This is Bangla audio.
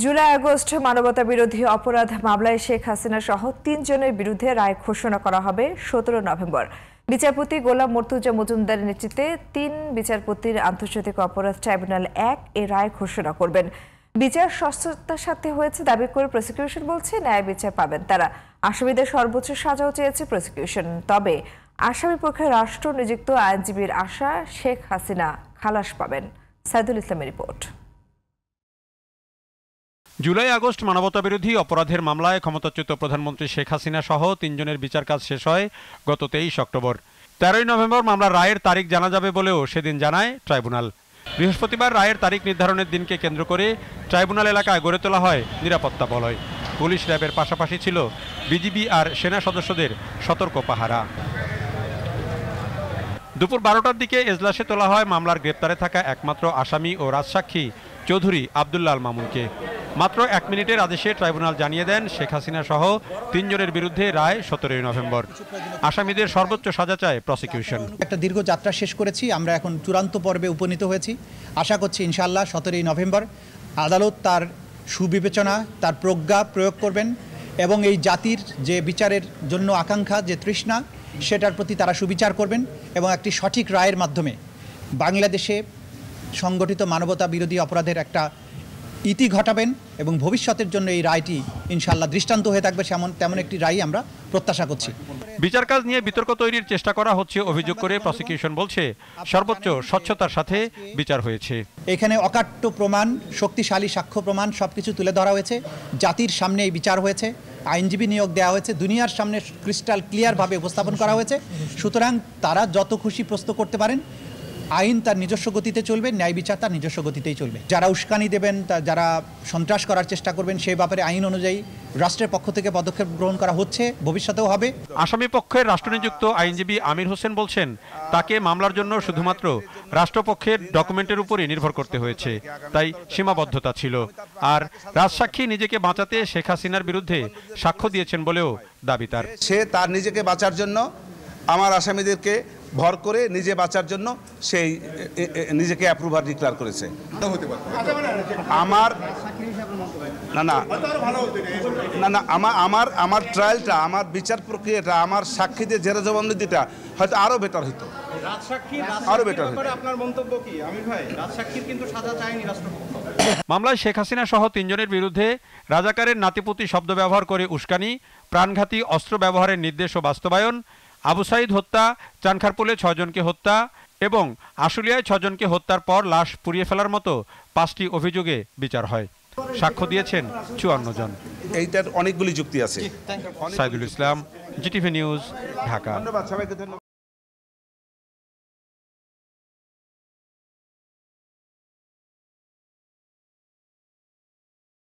জুলাই আগস্ট মানবতা বিরোধী অপরাধ মামলায় শেখ হাসিনা সহ ৩ জনের বিরুদ্ধে রায় ঘোষণা করা হবে ১৭ নভেম্বর। বিচারপতি গোলাম মর্তুজা মজুমদারের নেতৃত্বে ৩ বিচারপতির আন্তর্জাতিক অপরাধ ট্রাইব্যুনাল ১ এ রায় ঘোষণা করবেন। বিচার স্বচ্ছতার সাথে হয়েছে দাবি করে প্রসিকিউশন বলছে ন্যায় বিচার পাবেন তারা। আসামিদের সর্বোচ্চ সাজাও চেয়েছে প্রসিকিউশন। তবে আসামি পক্ষে রাষ্ট্র নিযুক্ত আইনজীবীর আশা শেখ হাসিনা খালাস পাবেন। সাইদুল ইসলামের রিপোর্ট। জুলাই আগস্ট মানবতা বিরোধী অপরাধের মামলায় ক্ষমতাচ্যুত প্রধানমন্ত্রী শেখ হাসিনা সহ ৩ জনের বিচার কাজ শেষ হয় গত ২৩ অক্টোবর। ১৩ নভেম্বর মামলার রায়ের তারিখ জানা যাবে বলেও সেদিন জানায় ট্রাইব্যুনাল। বৃহস্পতিবার রায়ের তারিখ নির্ধারণের দিনকে কেন্দ্র করে ট্রাইব্যুনাল এলাকায় গড়ে তোলা হয় নিরাপত্তা বলয়। পুলিশ র্যাবের পাশাপাশি ছিল বিজিবি আর সেনা সদস্যদের সতর্ক পাহারা। দুপুর ১২টার দিকে এজলাসে তোলা হয় মামলার গ্রেপ্তারে থাকা একমাত্র আসামি ও রাজসাক্ষী চৌধুরী আব্দুল্লাহ আল মামুনকে। মাত্র ১ মিনিটের আদেশে ট্রাইব্যুনাল জানিয়ে দেন শেখ হাসিনা সহ ৩ জনের বিরুদ্ধে রায় ১৭ নভেম্বর। আসামিদের সর্বোচ্চ সাজা চায় প্রসিকিউশন। একটা দীর্ঘ যাত্রা শেষ করেছি, আমরা এখন চূড়ান্ত পর্বে উপনীত হয়েছি। আশা করছি ইনশাআল্লাহ ১৭ নভেম্বর আদালত তার সুবিবেচনা, তার প্রজ্ঞা প্রয়োগ করবেন এবং এই জাতির যে বিচারের জন্য আকাঙ্ক্ষা, যে তৃষ্ণা, সেটার প্রতি তারা সুবিচার করবেন এবং একটি সঠিক রায়ের মাধ্যমে বাংলাদেশে সংগঠিত মানবতা বিরোধী অপরাধের একটা ইতি ঘটাবেন এবং ভবিষ্যতের জন্য এই রায়টি ইনশাআল্লাহ দৃষ্টান্ত হয়ে থাকবে তেমন একটি রায় আমরা প্রত্যাশা করছি। বিচার কাজ নিয়ে বিতর্ক তৈরির চেষ্টা করা হচ্ছে অভিযোগ করে প্রসিকিউশন বলছে সর্বোচ্চ স্বচ্ছতার সাথে বিচার হয়েছে। এখানে অকাট্য প্রমাণ, শক্তিশালী সাক্ষ্য প্রমাণ সবকিছু তুলে ধরা হয়েছে। জাতির সামনে এই বিচার হয়েছে, আইনজীবী নিয়োগ দেওয়া হয়েছে, দুনিয়ার সামনে ক্রিস্টাল ক্লিয়ারভাবে উপস্থাপন করা হয়েছে। সুতরাং তারা যত খুশি প্রশ্ন করতে পারেন। আইন তার নিজস্ব গতিতে চলবে, ন্যায় বিচার তার নিজস্ব গতিতেই চলবে। যারা উস্কানি দেবেন, যারা সন্ত্রাস করার চেষ্টা করবেন, সেই ব্যাপারে আইন অনুযায়ী রাষ্ট্রের পক্ষ থেকে পদক্ষেপ গ্রহণ করা হচ্ছে, ভবিষ্যতেও হবে। আসামি পক্ষের রাষ্ট্রনিযুক্ত আইনজীবী আমির হোসেন বলছেন তাকে মামলার জন্য শুধুমাত্র রাষ্ট্রপক্ষের ডকুমেন্টের উপরই নির্ভর করতে হয়েছে, তাই সীমাবদ্ধতা ছিল। আর রাজসাক্ষী নিজেকে বাঁচাতে শেখ হাসিনার বিরুদ্ধে সাক্ষ্য দিয়েছেন বলেও দাবি তার। সে তার নিজেকে বাঁচার জন্য আমার আসামিদেরকে ভর করে নিজে বাঁচার জন্য সেই নিজেকে অ্যাপ্রুভার ডিক্লেয়ার করেছে। আমার না না না না আমার ট্রায়ালটা, আমার বিচার প্রক্রিয়াটা, আমার সাক্ষীদের জেরা জবানবন্দিটা হয়তো আরো বেটার হতো, আরো বেটার হতো। আপনার মন্তব্য কি আমির ভাই? রাজসাক্ষীর কিন্তু সাজা চায়নি রাষ্ট্রপক্ষ। মামলায় শেখ হাসিনা সহ ৩ জনের বিরুদ্ধে রাজাকারের নাতিপুতি শব্দ ব্যবহার করে উস্কানি, প্রাণঘাতী অস্ত্র ব্যবহারের নির্দেশ ও বাস্তবায়ন, আবু সাইদ হত্যা, চানখারপুলে ৬ জনকে হত্যা এবং আশুলিয়ায় ৬ জনকে হত্যার পর লাশ পুড়িয়ে ফেলার মতো 5টি অভিযোগে বিচার হয়। সাক্ষ্য দিয়েছেন ৫৪ জন। এইটার অনেকগুলি যুক্তি আছে। Saidul Islam, GTV news, Dhaka. ধন্যবাদ সবাইকে। ধন্যবাদ।